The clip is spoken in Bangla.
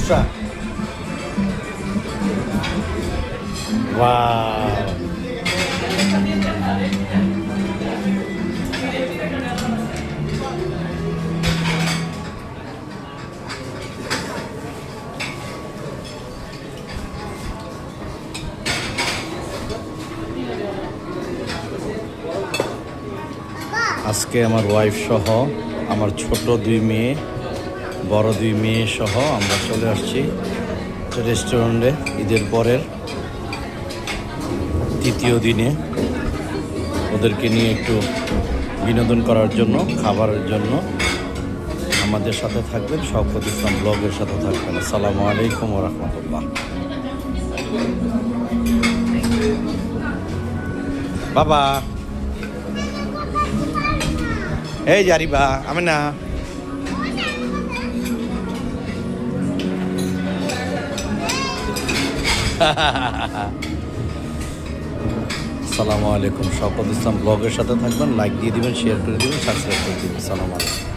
সমস্যা। ওয়াও, আজকে আমার ওয়াইফ সহ আমার ছোট 2 মেয়ে, বড় 2 মেয়ে সহ আমরা চলে আসছি রেস্টুরেন্টে ঈদের পরের 3য় দিনে ওদেরকে নিয়ে একটু বিনোদন করার জন্য, খাবারের জন্য। আমাদের সাথে থাকবেন, শওকত ইসলাম ব্লগের সাথে থাকবেন। আসসালামু আলাইকুম ওয়া রাহমাতুল্লাহ। বাবা, এই জারিবা আমি না। আসসালামু আলাইকুম, শওকত ইসলাম ব্লগের সাথে থাকবেন। লাইক দিয়ে দিবেন, শেয়ার করে দিবেন, সাবস্ক্রাইব করে দিবেন। আসসালামু আলাইকুম।